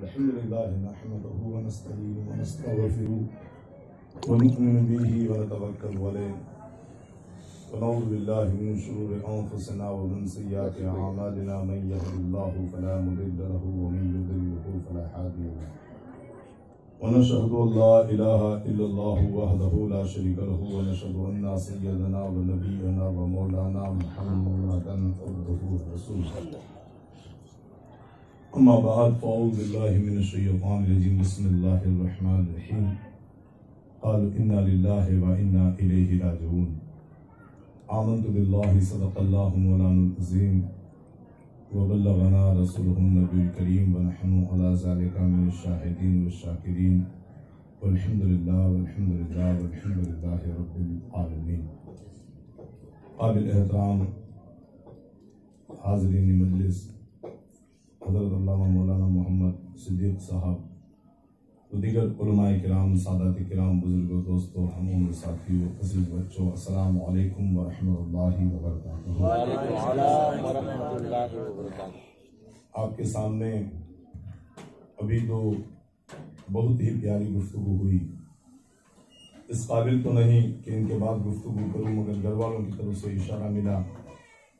الحمد لله نحمده ونستعينه ونستغفره ونؤمن به ونتوكل عليه ونعوذ بالله من شرور أنفسنا ومن سيئات أعمالنا من يهد الله فلا مضل له ومن يضلل فلا هادي له ونشهد أن لا إله إلا الله وحده لا شريك له ونشهد أن سيدنا ونبينا ومولانا محمدا عبده ورسوله أما بعد فأعوذ بالله من الشيطان الرجيم بسم الله الرحمن الرحيم قالوا إنا لله وإنا إليه راجعون آمنت بالله صدق الله مولانا العظيم وبلغنا رسوله النبي الكريم ونحن على ذلك من الشاهدين والشاكرين والحمد لله والحمد لله والحمد لله رب العالمين. قابل احترام حاضرین مجلس حضرت علامہ مولانا محمد صدیق صاحب و دیگر علماء کرام، سادات کرام، بزرگوں، دوستوں، ہم عمر ساتھیوں، عزیز بچوں، السلام علیکم ورحمۃ اللہ وبرکاتہ۔ وعلیکم السلام ورحمۃ اللہ وبرکاتہ۔ آپ کے سامنے ابھی تو بہت ہی پیاری گفتگو ہوئی، اس قابل تو نہیں کہ ان کے بعد گفتگو کروں، مگر گھر والوں کی طرف سے اشارہ ملا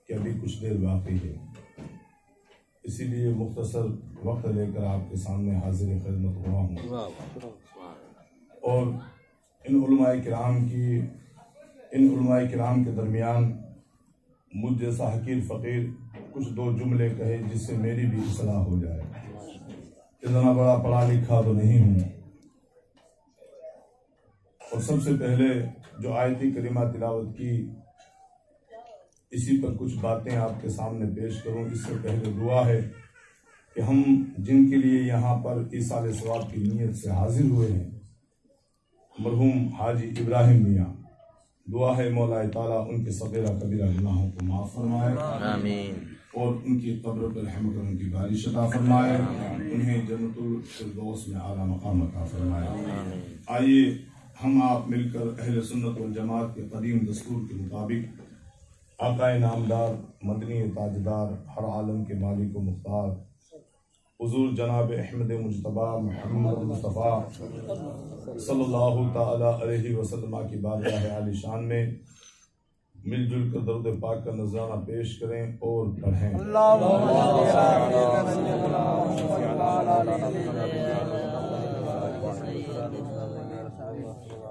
کہ ابھی کچھ دیر باقی ہے، اسی لیے مختصر وقت لے کر آپ کے سامنے حاضر خدمت ہوا ہوں۔ اور ان علماء کرام کے درمیان مجھ جیسا حقیر فقیر کچھ دو جملے کہے جس سے میری بھی اصلاح ہو جائے۔ اتنا بڑا پڑھا لکھا تو نہیں ہوں، اور سب سے پہلے جو آیت کریمہ تلاوت کی اسی پر کچھ باتیں آپ کے سامنے پیش کروں۔ اس سے پہلے دعا ہے کہ ہم جن کے لیے یہاں پر ایصال ثواب کی نیت سے حاضر ہوئے ہیں، مرحوم حاجی ابراہیم میاں، دعا ہے مولا تعالیٰ ان کے صغیرہ کبیرہ گناہوں کو معاف فرمائے، آمین، اور ان کی قبر پر رحم کرم کی بارش عطا فرمائے، انہیں جنت الفردوس میں اعلیٰ مقام عطا فرمائے۔ آئیے ہم آپ مل کر اہل سنت والجماعت کے قدیم دستور کے مطابق آقا نامدار، مدنی تاجدار، ہر عالم کے مالک و مختار حضور جناب احمد مجتبیٰ محمد مصطفیٰ صلی اللہ تعالی علیہ وسلم کی بارگاہ عالی شان میں مل جل کر درود پاک کا نذرانہ پیش کریں اور پڑھیں۔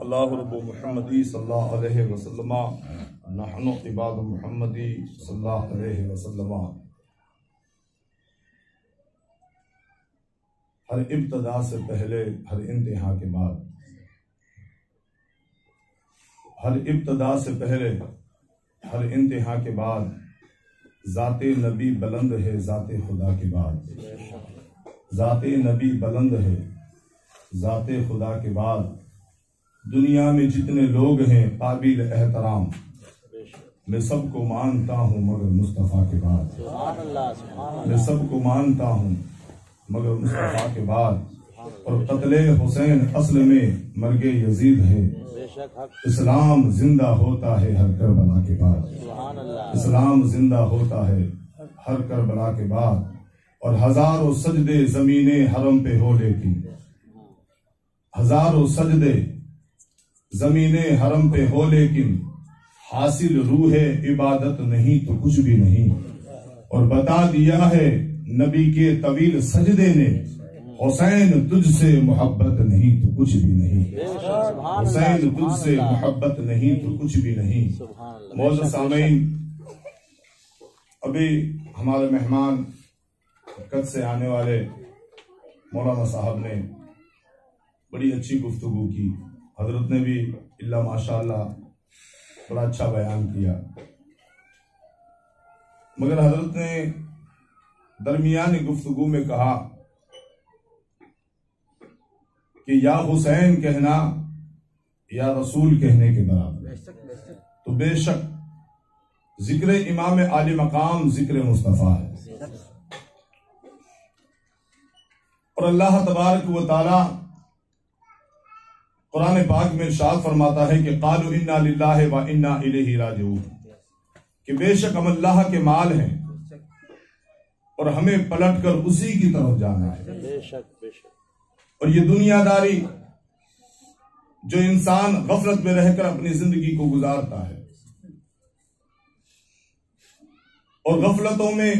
اللہ رب محمدی صلی اللہ علیہ وسلم نحن عباد محمدی صلی اللہ علیہ وسلم۔ ہر ابتدا سے پہلے، ہر انتہا کے بعد، ہر ابتدا سے پہلے، ہر انتہا کے بعد ذات نبی بلند ہے ذات خدا کے بعد، ذات نبی بلند ہے ذات خدا کے بعد، دنیا میں جتنے لوگ ہیں قابل احترام، میں سب کو مانتا ہوں مگر مصطفیٰ کے بعد، میں سب کو مانتا ہوں مگر مصطفیٰ کے بعد، اور قتل حسین اصل میں مرگ یزید ہے، اسلام زندہ ہوتا ہے ہر کربلا کے بعد، اسلام زندہ ہوتا ہے ہر کربلا کے بعد، اور ہزاروں سجدے زمین حرم پہ ہو لیکن، ہزاروں سجدے زمین حرم پہ ہو لیکن، حاصل روح عبادت نہیں تو کچھ بھی نہیں، اور بتا دیا ہے نبی کے طویل سجدے نے، حسین تجھ سے محبت نہیں تو کچھ بھی نہیں، حسین تجھ سے محبت نہیں تو کچھ بھی نہیں۔ معزز سامعین، ابھی ہمارے مہمان کد سے آنے والے مولانا صاحب نے بڑی اچھی گفتگو کی، حضرت نے بھی اللہ ماشاءاللہ بڑا اچھا بیان کیا، مگر حضرت نے درمیانی گفتگو میں کہا کہ یا حسین کہنا یا رسول کہنے کے برابر، تو بے شک ذکر امام عالی مقام ذکر مصطفیٰ ہے، اور اللہ تبارک و تعالی قرآن پاک میں ارشاد فرماتا ہے کہ قالوا انا للہ و انا الیہ راجعون، کہ بے شک ہم اللہ کے مال ہیں اور ہمیں پلٹ کر اسی کی طرف جانا ہے. بے شک بے شک. اور یہ دنیا داری جو انسان غفلت میں رہ کر اپنی زندگی کو گزارتا ہے اور غفلتوں میں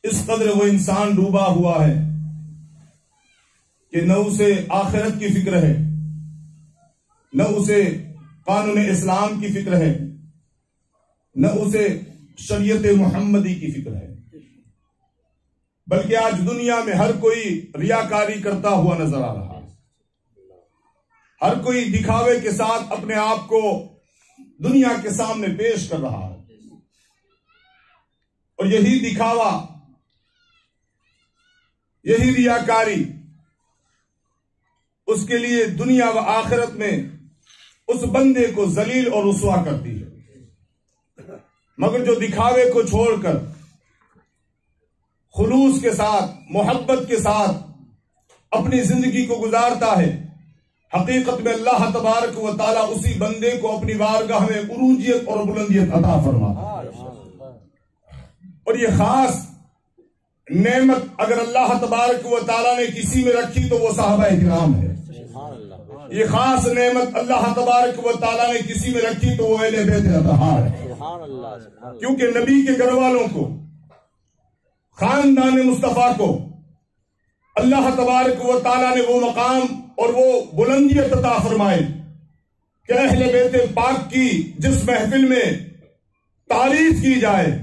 اس قدر وہ انسان ڈوبا ہوا ہے کہ نہ اسے آخرت کی فکر ہے، نہ اسے قانون اسلام کی فکر ہے، نہ اسے شریعت محمدی کی فکر ہے، بلکہ آج دنیا میں ہر کوئی ریاکاری کرتا ہوا نظر آ رہا ہے. ہر کوئی دکھاوے کے ساتھ اپنے آپ کو دنیا کے سامنے پیش کر رہا ہے، اور یہی دکھاوا، یہی ریاکاری اس کے لیے دنیا و آخرت میں اس بندے کو ذلیل اور رسوا کرتی ہے. مگر جو دکھاوے کو چھوڑ کر خلوص کے ساتھ، محبت کے ساتھ اپنی زندگی کو گزارتا ہے، حقیقت میں اللہ تبارک و تعالی اسی بندے کو اپنی بارگاہ میں عروجیت اور بلندیت عطا فرماتا ہے. اور یہ خاص نعمت اگر اللہ تبارک و تعالی نے کسی میں رکھی تو وہ صحابہ کرام ہے. یہ خاص نعمت اللہ تبارک و تعالی نے کسی میں رکھی تو وہ اہل بیت اطہار ہے. کیونکہ نبی کے گھر والوں کو، خاندان مصطفیٰ کو اللہ تبارک و تعالی نے وہ مقام اور وہ بلندیت عطا فرمائے کہ اہل بیت پاک کی جس محفل میں تعریف کی جائے،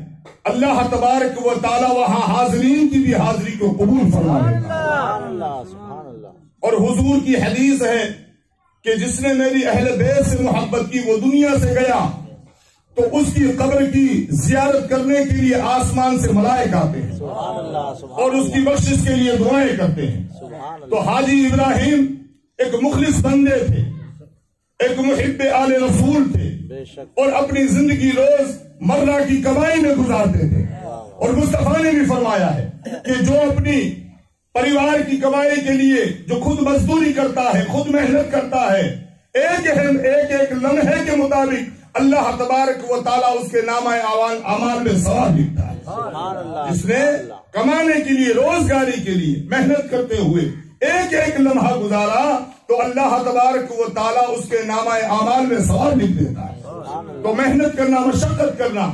اللہ تبارک و تعالی وہاں حاضرین کی بھی حاضری کو قبول فرمائے. اور حضور کی حدیث ہے کہ جس نے میری اہل بیت سے محبت کی وہ دنیا سے گیا تو اس کی قبر کی زیارت کرنے کے لیے آسمان سے ملائک آتے ہیں اور اس کی بخشش کے لیے دعائیں کرتے ہیں. تو حاجی ابراہیم ایک مخلص بندے تھے، ایک محب آل رسول تھے، اور اپنی زندگی روز مرہ کی کمائی میں گزارتے تھے. اور مصطفیٰ نے بھی فرمایا ہے کہ جو اپنی پریوار کی کمائی کے لیے جو خود مزدوری کرتا ہے، خود محنت کرتا ہے، ایک لمحے کے مطابق اللہ تبارک و تعالیٰ اس کے نامہ اعمال میں ثواب لکھتا ہے. جس نے کمانے کے لیے، روزگاری کے لیے محنت کرتے ہوئے ایک لمحہ گزارا تو اللہ تبارک و تعالیٰ اس کے نامہ اعمال میں ثواب لکھ دیتا ہے. تو محنت کرنا، مشقت کرنا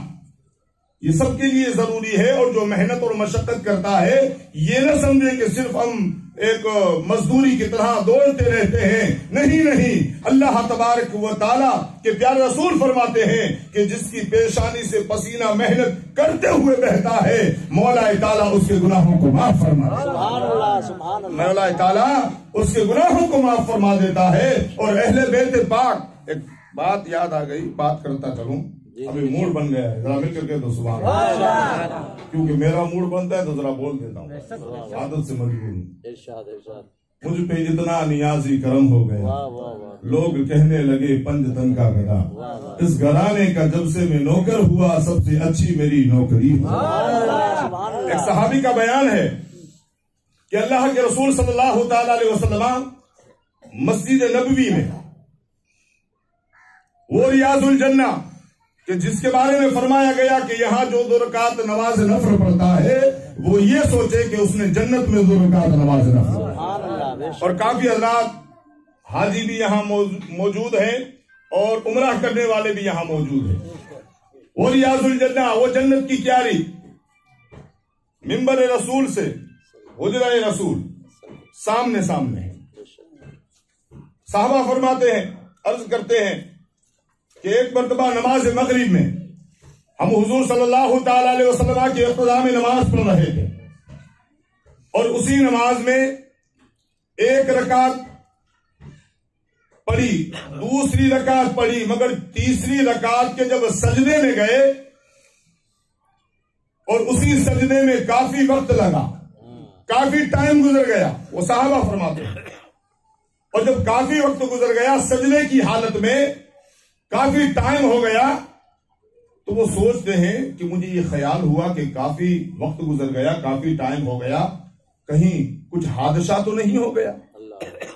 یہ سب کے لیے ضروری ہے. اور جو محنت اور مشقت کرتا ہے یہ نہ سمجھے کہ صرف ہم ایک مزدوری کی طرح دوڑتے رہتے ہیں. نہیں، اللہ تبارک و تعالیٰ کے پیارے رسول فرماتے ہیں کہ جس کی پیشانی سے پسینہ محنت کرتے ہوئے بہتا ہے مولا تعالیٰ اس کے گناہوں کو معاف فرما دیتا ہے. مولا تعالیٰ اس کے گناہوں کو معاف فرما دیتا ہے. اور اہل بیت پاک، ایک بات یاد آ گئی، بات کرتا چلوں، ابھی موڈ بن گیا ہے، ذرا مل کر کے تو سبحان اللہ، کیونکہ میرا موڈ بنتا ہے تو ذرا بول دیتا ہوں، عادت سے مجبور ہوں. مجھ پہ اتنا نیازی کرم ہو گیا، لوگ کہنے لگے پنج تن کا گدا، اس گھرانے کا جب سے میں نوکر ہوا سب سے اچھی میری نوکری ہوئی. ایک صحابی کا بیان ہے کہ اللہ کے رسول صلی اللہ تعالی علیہ وسلم مسجد نبوی میں، وہ ریاض الجنہ کہ جس کے بارے میں فرمایا گیا کہ یہاں جو 2 رکعت نماز نفل پڑھتا ہے وہ یہ سوچے کہ اس نے جنت میں 2 رکعت نماز نفل پڑھی. اور کافی حضرات حاجی بھی یہاں موجود ہیں اور عمرہ کرنے والے بھی یہاں موجود ہیں. وہ ریاض الجنہ، وہ جنت کی کیاری، منبر رسول سے حجرہ رسول سامنے ہے. صحابہ فرماتے ہیں، عرض کرتے ہیں کہ ایک مرتبہ نماز مغرب میں ہم حضور صلی اللہ تعالی علیہ وسلم کی اقتداء میں نماز پڑھ رہے تھے، اور اسی نماز میں 1 رکعت پڑھی، دوسری رکعت پڑھی، مگر تیسری رکعت کے جب سجدے میں گئے اور اسی سجدے میں کافی وقت لگا، کافی ٹائم گزر گیا. وہ صحابہ فرماتے ہیں، اور جب کافی وقت گزر گیا سجدے کی حالت میں، کافی ٹائم ہو گیا، تو وہ سوچتے ہیں کہ مجھے یہ خیال ہوا کہ کافی وقت گزر گیا، کافی ٹائم ہو گیا، کہیں کچھ حادثہ تو نہیں ہو گیا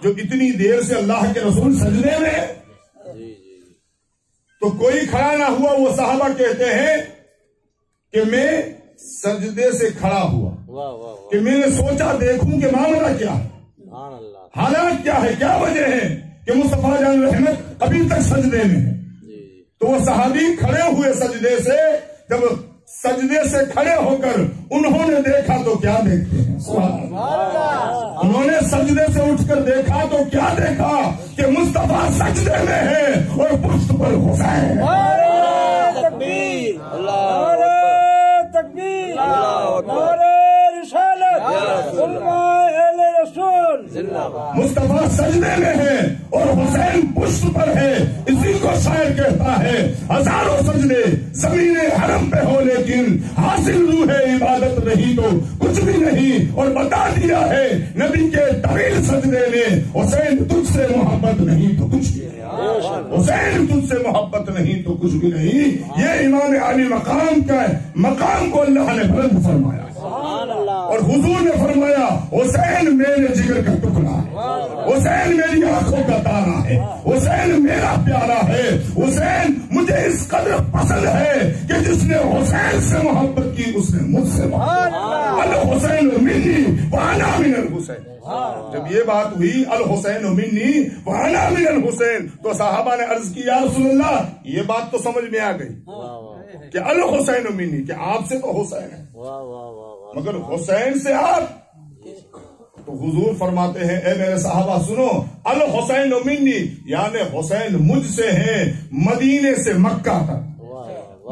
جو اتنی دیر سے اللہ کے رسول سجدے میں ہے. تو کوئی کھڑا نہ ہوا. وہ صحابہ کہتے ہیں کہ میں سجدے سے کھڑا ہوا واہ واہ واہ کہ میں نے سوچا دیکھوں کہ معاملہ کیا ہے، سبحان اللہ حالات کیا ہے، کیا وجہ ہے کہ مصطفیٰ جان رحمت ابھی تک سجدے میں ہے۔ جی تو وہ صحابی کھڑے ہوئے سجدے سے، جب سجدے سے کھڑے ہو کر انہوں نے دیکھا تو کیا دیکھتے ہیں، سبحان اللہ، انہوں نے سجدے سے اٹھ کر دیکھا تو کیا دیکھا کہ مصطفیٰ سجدے میں ہے اور پشت پر حسین۔ تکبیر اللہ تکبیر اللہ اکبر نعرہ رسالت علماء اہل رسول زندہ باد مصطفیٰ سجدے میں ہے اور حسین پشت پر ہے۔ اسی کو شاعر کہتا ہے ہزاروں سجدے زمین حرم پہ ہو لیکن حاصل روح عبادت نہیں تو کچھ بھی نہیں، اور بتا دیا ہے نبی کے طویل سجدے نے حسین تجھ سے محبت نہیں تو کچھ بھی نہیں، حسین تجھ سے محبت نہیں تو کچھ بھی نہیں۔ یہ امام علی مقام کا مقام کو اللہ نے بلند فرمایا، سبحان اللہ اور حضور نے فرمایا حسین میرے جگر کا ٹکڑا ہے، حسین میری آنکھوں کا تارا ہے، حسین میرا پیارا ہے، حسین مجھے اس قدر پسند ہے کہ جس نے حسین سے محبت کی اس نے مجھ سے محبت، الحسین منی وانا من الحسین۔ جب یہ بات ہوئی الحسین منی وانا من الحسین تو صحابہ نے عرض کی یا رسول اللہ یہ بات تو سمجھ میں آ گئی واہ واہ کہ الحسین منی کہ آپ سے تو حسین ہے واہ واہ واہ مگر حسین سے آپ، تو حضور فرماتے ہیں اے میرے صحابہ سنو، الحسین منی یعنی حسین مجھ سے ہیں مدینے سے مکہ تک،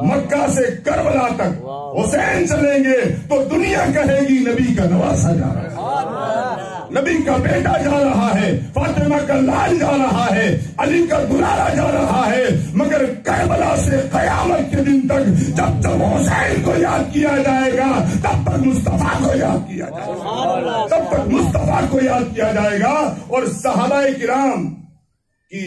مکہ سے کربلا تک حسین چلیں گے تو دنیا کہے گی نبی کا نواسا جا رہا ہے، نبی کا بیٹا جا رہا ہے، فاطمہ کا لال جا رہا ہے، علی کا دلارا جا رہا ہے، مگر کربلا سے قیامت کے دن تک جب تک حسین کو یاد کیا جائے گا تب تک مصطفیٰ کو یاد کیا جائے گا، تب تک مصطفیٰ کو یاد کیا جائے گا۔ اور صحابہ کرام کی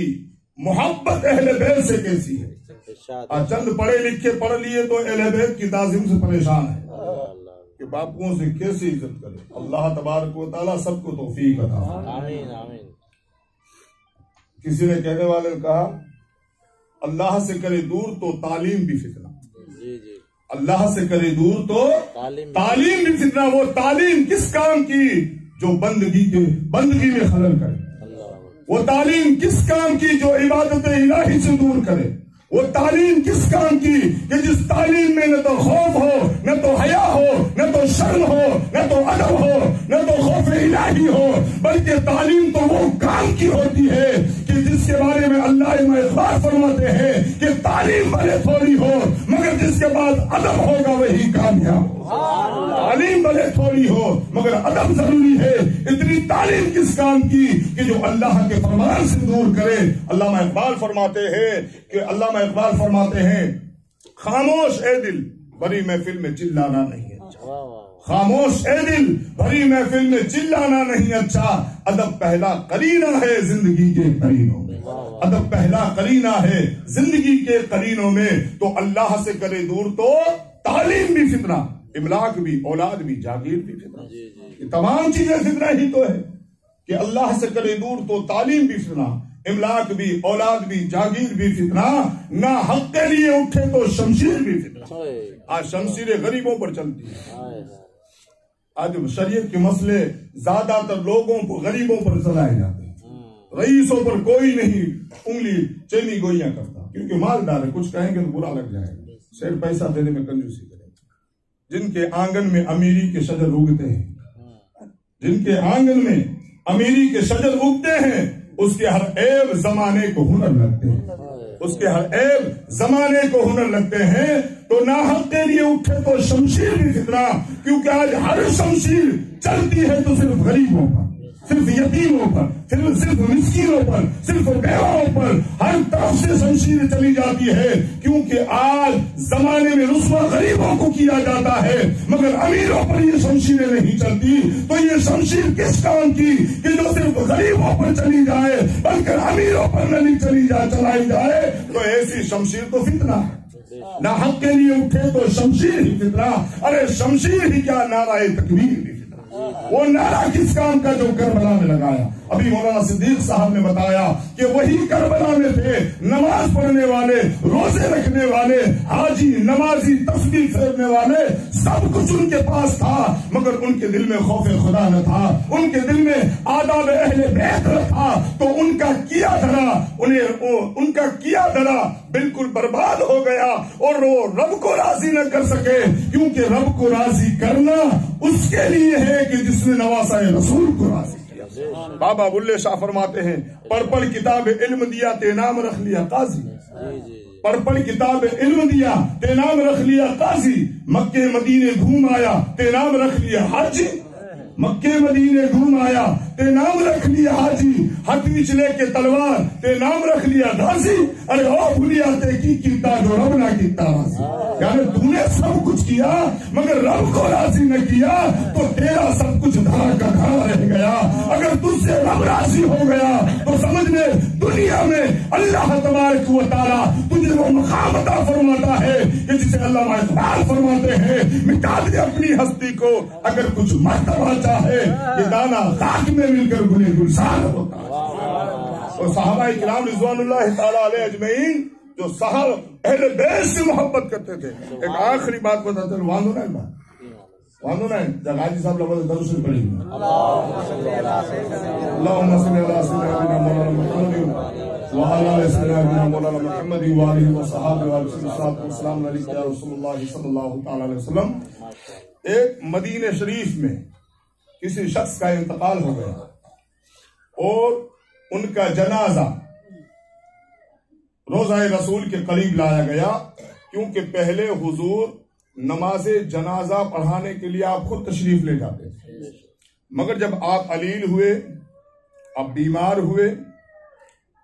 محبت اہل بیت سے کیسی ہے، ارشاد چند پڑھے لکھے پڑھ لیے تو اہل بیت کی تعظیم سے پریشان ہے کہ باپوں سے کیسے عزت کرے۔ اللہ تبارک و تعالیٰ سب کو توفیق عطا فرمائے۔ آمین آمین کسی نے کہنے والے نے کہا اللہ سے کرے دور تو تعلیم بھی فتنہ، جی جی اللہ سے کرے دور تو تعلیم بھی فتنہ۔ وہ تعلیم کس کام کی جو بندگی میں خلل کرے، اللہ وہ تعلیم کس کام کی جو عبادت الہی سے دور کرے، وہ تعلیم کس کام کی کہ جس تعلیم میں نہ تو خوف ہو، نہ تو حیا ہو، نہ تو شرم ہو، نہ تو ادب ہو، نہ تو خوف الہی ہو، بلکہ تعلیم تو وہ کام کی ہوتی ہے کہ جس کے بارے میں علامہ اقبال فرماتے ہیں کہ تعلیم بھلے تھوڑی ہو مگر جس کے بعد ادب ہوگا وہی کامیاب ہو۔ تعلیم بھلے تھوڑی ہو مگر ادب ضروری ہے۔ اتنی تعلیم کس کام کی کہ جو اللہ کے فرمان سے دور کرے۔ علامہ اقبال فرماتے ہیں خاموش اے دل بھری محفل میں چلانا نہیں اچھا، خاموش اے دل بھری محفل میں چلانا نہیں اچھا، ادب پہلا قرینہ ہے زندگی کے قرینوں میں، ادب پہلا قرینہ ہے زندگی کے قرینوں میں۔ تو اللہ سے کرے دور تو تعلیم بھی فتنہ، املاک بھی، اولاد بھی، جاگیر بھی فتنہ، یہ تمام چیزیں فتنہ ہی تو ہے کہ اللہ سے کرے دور تو تعلیم بھی فتنہ، املاک بھی، اولاد بھی، جاگیر بھی فتنہ، نہ حق کے لیے اٹھے تو شمشیر بھی فتنہ۔ آج شمشیریں غریبوں پر چلتی ہیں، آج شریعت کے مسئلے زیادہ تر لوگوں کو غریبوں پر چلائے جاتے ہیں، رئیسوں پر کوئی نہیں انگلی چینی گوئیاں کرتا کیونکہ مالدار ہے، کچھ کہیں گے تو برا لگ جائے گا، صرف پیسہ دینے میں کنجوسی کرے۔ جن کے آنگن میں امیری کے شجر اگتے ہیں، جن کے آنگن میں امیری کے شجر اگتے ہیں اس کے ہر عیب زمانے کو ہنر لگتے ہیں، اس کے ہر عیب زمانے کو ہنر لگتے ہیں۔ تو ناحق کے لیے اٹھے تو شمشیر بھی فتنہ، کیونکہ آج ہر شمشیر چلتی ہے تو صرف غریبوں پر، صرف یتیموں پر، صرف مسکینوں پر، صرف بیواؤں پر، ہر طرف سے شمشیر چلی جاتی ہے، کیونکہ آج زمانے میں رسوا غریبوں کو کیا جاتا ہے مگر امیروں پر یہ شمشیریں نہیں چلتی۔ تو یہ شمشیر کس کام کی کہ جو صرف غریبوں پر چلی جائے بلکہ امیروں پر نہ چلائی جائے؟ تو ایسی شمشیر تو فتنہ ہے، نہ حق کے لیے اٹھے تو شمشیر ہی فتنہ، ارے شمشیر ہی کیا نعرہ تکبیر بھی فتنہ۔ وہ نعرہ کس کام کا جو کربلا میں لگایا؟ ابھی مولانا صدیق صاحب نے بتایا کہ وہی کربلا میں تھے، نماز پڑھنے والے، روزے رکھنے والے، حاجی، نمازی، تسبیح پھیرنے والے، سب کچھ ان کے پاس تھا، مگر ان کے دل میں خوف خدا نہ تھا، ان کے دل میں آداب اہل بیت نہ تھا، تو ان کا کیا دھرا بالکل برباد ہو گیا، اور وہ رب کو راضی نہ کر سکے، کیونکہ رب کو راضی کرنا اس کے لیے ہے کہ جس نے نواسا رسول کو راضی کیا۔ بابا بلے شاہ فرماتے ہیں پڑھ کتاب علم دیا تے نام رکھ لیا قاضی، پڑھ کتاب علم دیا تے نام رکھ لیا قاضی، مکے مدینے گھوم آیا تے نام رکھ لیا حاجی، مکے مدینے گھوم آیا تے نام رکھ لیا حاجی، ہتھیچ لے کے تلوار تے نام رکھ لیا غازی، ارے او بھولیا تے کی کیتا جو رب نہ کیتا راضی۔ یعنی تو نے سب کچھ کیا مگر رب کو راضی نہ کیا تو تیرا سب کچھ دھڑا کا دھڑا رہ گیا۔ اگر تجھ سے رب راضی ہو گیا تو سمجھ لے دنیا میں اللہ تبارک و تعالی تجھے وہ مقام عطا فرماتا ہے کہ جسے علامہ اقبال فرماتے ہیں مٹا دے اپنی ہستی کو اگر کچھ مرتبہ چاہے یہ دانا خاک میں مل کر گلے گلزار ہوتا ہے۔ اور صحابہ کرام رضوان اللہ تعالی علیہ اجمعین جو صحابہ اہل بیت سے محبت کرتے تھے۔ ایک آخری بات بتاتے ہیں، واندو نا جب حاجی صاحب لفظ درود شریف پڑھیں گے اللہم صلی علی سیدنا مولانا محمد وعلی آل سیدنا مولانا محمد وآلہ وصحبہ والسلام علیکم یا رسول اللہ صلی اللہ تعالی علیہ وسلم۔ ایک مدینہ شریف میں کسی شخص کا انتقال ہو گیا اور ان کا جنازہ روضہ رسول کے قریب لایا گیا، کیونکہ پہلے حضور نماز جنازہ پڑھانے کے لیے آپ خود تشریف لے جاتے تھے، مگر جب آپ علیل ہوئے، آپ بیمار ہوئے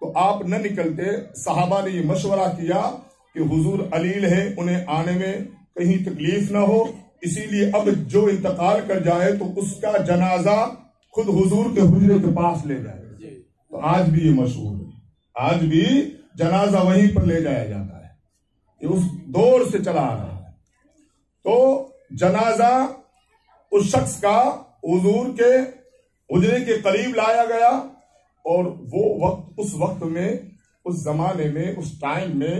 تو آپ نہ نکلتے۔ صحابہ نے یہ مشورہ کیا کہ حضور علیل ہے، انہیں آنے میں کہیں تکلیف نہ ہو، اسی لیے اب جو انتقال کر جائے تو اس کا جنازہ خود حضور کے حجرے کے پاس لے جائے۔ تو آج بھی یہ مشہور ہے، آج بھی جنازہ وہیں پر لے جایا جاتا ہے، یہ اس دور سے چلا آ رہا ہے۔ تو جنازہ اس شخص کا حضور کے حجرے کے قریب لایا گیا، اور وہ وقت اس وقت میں، اس زمانے میں، اس ٹائم میں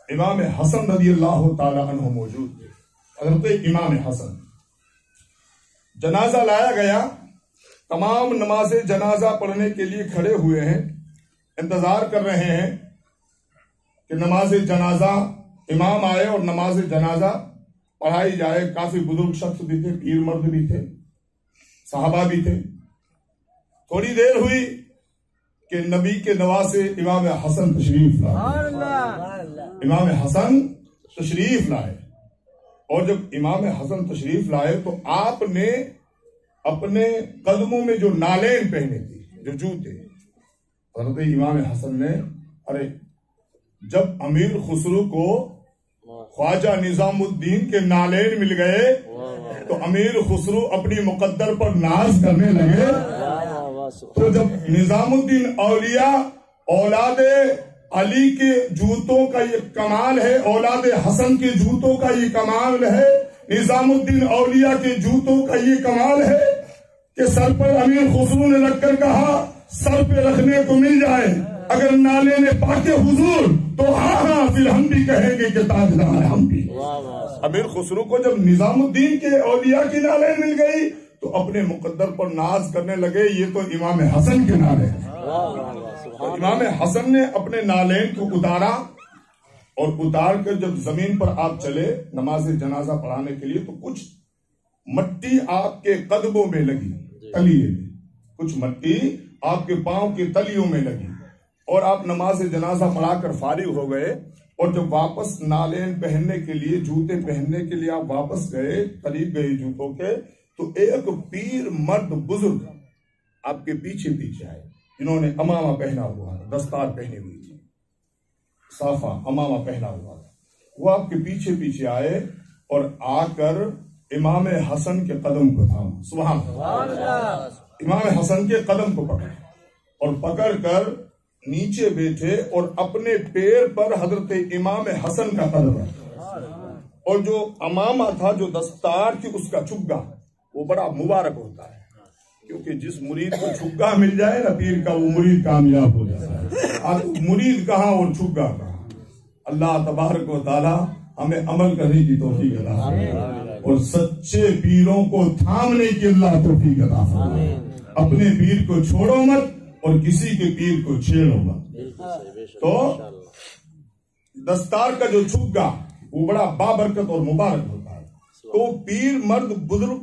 امام حسن رضی اللہ تعالی عنہ موجود تھے، حضرت امام حسن۔ جنازہ لایا گیا، تمام نماز جنازہ پڑھنے کے لیے کھڑے ہوئے ہیں، انتظار کر رہے ہیں کہ نماز جنازہ امام آئے اور نماز جنازہ پڑھائی جائے۔ کافی بزرگ شخص بھی تھے، پیر مرد بھی تھے، صحابہ بھی تھے۔ تھوڑی دیر ہوئی کہ نبی کے نواسے امام حسن تشریف لائے، امام حسن تشریف لائے، اور جب امام حسن تشریف لائے تو آپ نے اپنے قدموں میں جو نالین پہنے تھے، جو جوتے، حضرت امام حسن نے، ارے جب امیر خسرو کو خواجہ نظام الدین کے نالین مل گئے تو امیر خسرو اپنی مقدر پر ناز کرنے لگے۔ تو جب نظام الدین اولیاء اولاد علی کے جوتوں کا یہ کمال ہے، اولاد حسن کے جوتوں کا یہ کمال ہے، نظام الدین اولیاء کے جوتوں کا یہ کمال ہے کہ سر پر امیر خسرو نے رکھ کر کہا سر پہ رکھنے کو مل جائے اگر نالے نے پاکے حضور تو ہاں پھر ہم بھی کہیں گے کہ تاجدار ہم بھی۔ امیر خسرو کو جب نظام الدین کے اولیاء کی نالے مل گئی تو اپنے مقدر پر ناز کرنے لگے، یہ تو امام حسن کے نالے ہیں۔ امام حسن نے اپنے نالین کو اتارا، اور اتار کر جب زمین پر آپ چلے نماز جنازہ پڑھانے کے لیے تو کچھ مٹی آپ کے قدموں میں لگی، تلیے میں کچھ مٹی آپ کے پاؤں کے تلیوں میں لگی، اور آپ نماز جنازہ پڑھا کر فارغ ہو گئے۔ اور جب واپس نالین پہننے کے لیے، جوتے پہننے کے لیے آپ واپس گئے، قریب گئے جوتوں کے، تو ایک پیر مرد بزرگ آپ کے پیچھے پیچھے آئے، جنہوں نے امامہ پہنا ہوا تھا، دستار پہنی ہوئی تھی، صافہ امامہ پہنا ہوا تھا، وہ آپ کے پیچھے پیچھے آئے اور آ کر امام حسن کے قدم کو تھاما، سبحان اللہ، امام حسن کے قدم کو پکڑا اور پکڑ کر نیچے بیٹھے اور اپنے پیر پر حضرت امام حسن کا قدم رکھا، اور جو امامہ تھا، جو دستار تھی، اس کا چگا وہ بڑا مبارک ہوتا ہے، کیونکہ جس مرید کو چھگا مل جائے نا پیر کا، وہ مرید کامیاب ہو جاتا ہے۔ اب مرید کہاں اور چھگا کہاں؟ اللہ تبارک و تعالی ہمیں عمل کرنے کی توفیق عطا فرمائے اور سچے پیروں کو تھامنے کی اللہ توفیق عطا فرمائے۔ اپنے پیر کو چھوڑو مت اور کسی کے پیر کو چھیڑو مت۔ تو دستار کا جو چھگا وہ بڑا بابرکت اور مبارک ہوتا ہے۔ تو پیر مرد بزرگ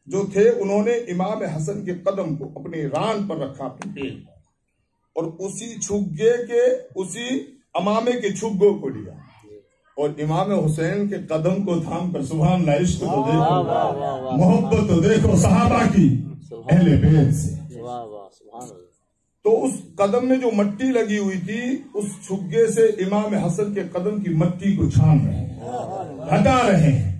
جو تھے انہوں نے امام حسن کے قدم کو اپنی ران پر رکھا اپنے پیر اور اسی چھگے کے اسی امامے کے چھگوں کو لیا اور امام حسین کے قدم کو تھام کر سبحان اللہ، عشق تو دیکھو، محبت تو دیکھو صحابہ کی، اہل بیت سے۔ تو اس قدم میں جو مٹی لگی ہوئی تھی اس چھگے سے امام حسن کے قدم کی مٹی کو چھان رہے ہیں، ہٹا رہے ہیں۔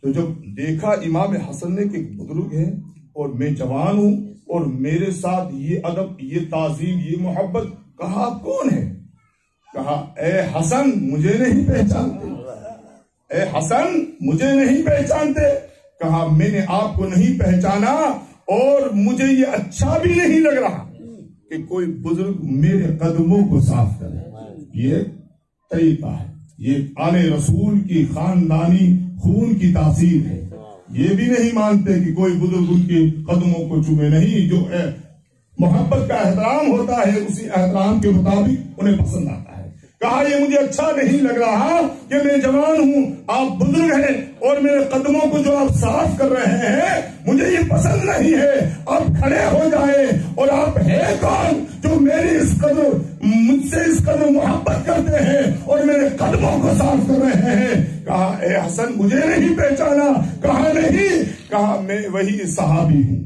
تو جب دیکھا امام حسن نے کہ بزرگ ہے اور میں جوان ہوں اور میرے ساتھ یہ ادب، یہ تعظیم، یہ محبت، کہا کون ہے؟ کہا اے حسن مجھے نہیں پہچانتے، اے حسن مجھے نہیں پہچانتے؟ کہا میں نے آپ کو نہیں پہچانا اور مجھے یہ اچھا بھی نہیں لگ رہا کہ کوئی بزرگ میرے قدموں کو صاف کرے۔ یہ طریقہ ہے، یہ آل رسول کی خاندانی خون کی تاثیر ہے۔ یہ بھی نہیں مانتے کہ کوئی بزرگ ان کے قدموں کو چومے، نہیں، جو محبت کا احترام ہوتا ہے اسی احترام کے مطابق انہیں پسند آتا ہے۔ کہا یہ مجھے اچھا نہیں لگ رہا کہ میں جوان ہوں، آپ بزرگ ہیں اور میرے قدموں کو جو آپ صاف کر رہے ہیں مجھے یہ پسند نہیں ہے، آپ کھڑے ہو جائیں اور آپ ہیں کون جو میری اس قدر، مجھ سے اس قدر محبت کرتے ہیں اور میرے قدموں کو صاف کر رہے ہیں؟ کہا اے حسن مجھے نہیں پہچانا؟ کہا نہیں، کہا میں وہی صحابی ہوں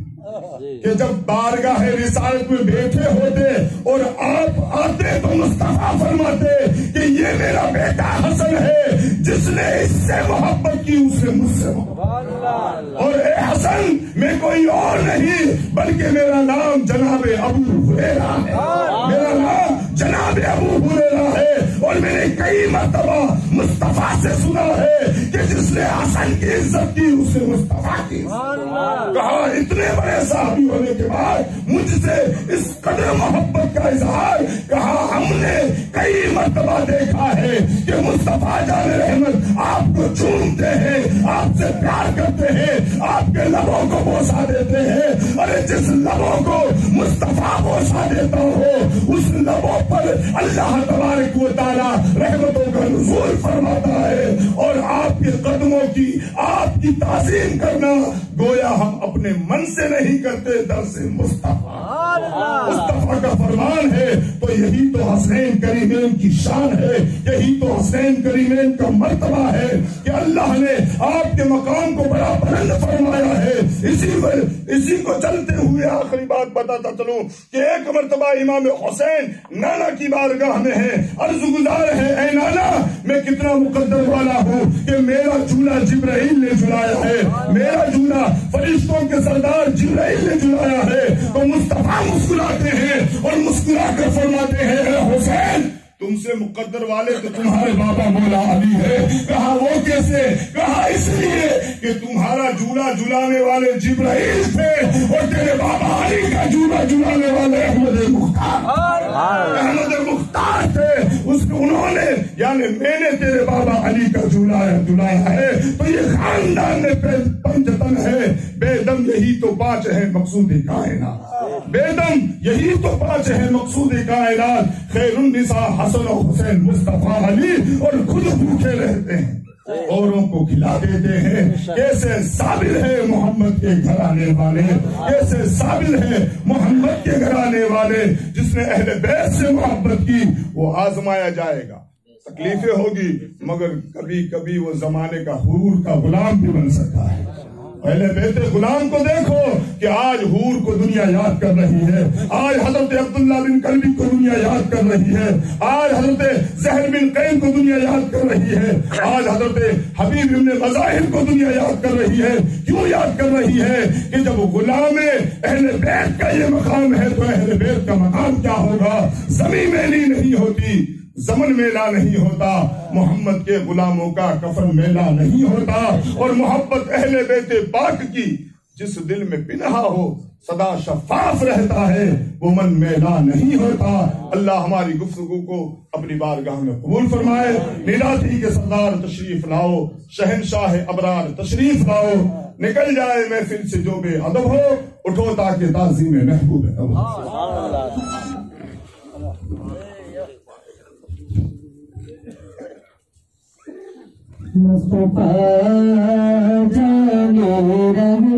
کہ جب بارگاہ رسالت میں بیٹھے ہوتے اور آپ آتے تو مصطفیٰ فرماتے کہ یہ میرا بیٹا حسن ہے، جس نے اس سے محبت کی اس نے مجھ سے محبت، اور اے حسن میں کوئی اور نہیں بلکہ میرا نام جناب ابو ہریرہ ہے، میرا نام جناب ابو ہریرہ ہے، اور میں نے کئی مرتبہ مصطفیٰ سے سنا ہے کہ جس نے حسن کی عزت کی اس نے مصطفیٰ کی۔ کہا اتنے بڑے صحابی ہونے کے بعد مجھ سے اس قدر محبت کا اظہار؟ کہا ہم نے کئی مرتبہ دیکھا ہے کہ مصطفیٰ جان رحمت آپ کو چومتے ہیں، آپ سے پیار کرتے ہیں، آپ کے لبوں کو بوسا دیتے ہیں۔ ارے جس لبوں کو مصطفیٰ بوسا دیتا ہو اس لبوں پر اللہ تبارک و تعالیٰ رحمتوں کا نزول فرماتا ہے، اور آپ کے قدموں کی، آپ کی تعظیم کرنا گویا ہم اپنے من سے نہیں کرتے، در سے مصطفیٰ کا فرمان ہے۔ تو یہی تو حسنین کریمین کی شان ہے، یہی تو حسنین کریمین کا مرتبہ ہے کہ اللہ نے آپ کے مقام کو بڑا بلند فرمایا ہے۔ اسی کو چلتے ہوئے آخری بات بتاتا چلوں کہ ایک مرتبہ امام حسین نانا کی بارگاہ میں ہے، عرض گزار ہے اے نانا میں کتنا مقدر والا ہوں کہ میرا چولہا جبرائیل نے جلایا ہے، میرا چولہا فرشتوں کے سردار جبرائیل نے جلایا ہے۔ تو مصطفیٰ مسکراتے ہیں اور مسکرا کر فرماتے ہیں اے حسین تم سے مقدر والے تو تمہارے بابا مولا علی ہے۔ کہا وہ کیسے؟ کہا اس لیے کہ تمہارا جھولا جلانے والے جبرائیل تھے اور تیرے بابا علی کا جھولا جلانے والے احمد مختار تھے۔ انہوں نے یعنی میں نے تیرے بابا علی کا جلایا ہے۔ تو یہ خاندان میں پنجتن ہے، بے دم یہی تو پانچ ہے مقصود کائنات، بے دم یہی تو پانچ ہے مقصود کائنات، خیر النساء حسن و حسین مصطفیٰ علی، اور خود بھوکے رہتے ہیں اوروں کو کھلا دیتے ہیں۔ کیسے صابر ہے محمد کے گھرانے والے، کیسے صابر ہے محمد کے گھرانے والے، جس نے اہل بیت سے محبت کی وہ آزمایا جائے گا، تکلیفیں ہوگی، مگر کبھی کبھی وہ زمانے کا حور کا غلام بھی بن سکتا ہے۔ اہل بیت غلام کو دیکھو کہ آج حور کو دنیا یاد کر رہی ہے، آج حضرت عبداللہ بن کلبی کو دنیا یاد کر رہی ہے، آج حضرت زہر بن قیم کو دنیا یاد کر رہی ہے، آج حضرت حبیب بن مظاہر کو دنیا یاد کر رہی ہے۔ کیوں یاد کر رہی ہے؟ کہ جب غلام اہل بیت کا یہ مقام ہے تو اہل بیت کا مقام کیا ہوگا؟ زمین میلی نہیں ہوتی، زمن میلہ نہیں ہوتا، محمد کے غلاموں کا کفن میلہ نہیں ہوتا، اور محبت اہل بیت پاک کی جس دل میں پنہا ہو سدا شفاف رہتا ہے وہ من میلا نہیں ہوتا. اللہ ہماری گفتگو کو اپنی بارگاہ میں قبول فرمائے. ندا تھی کہ سردار تشریف لاؤ، شہنشاہ ابرار تشریف لاؤ، نکل جائے محفل سے جو بے ادب ہو، اٹھو تاکہ تعظیم محبوب اب ہو. مصطفیٰ جانے رہے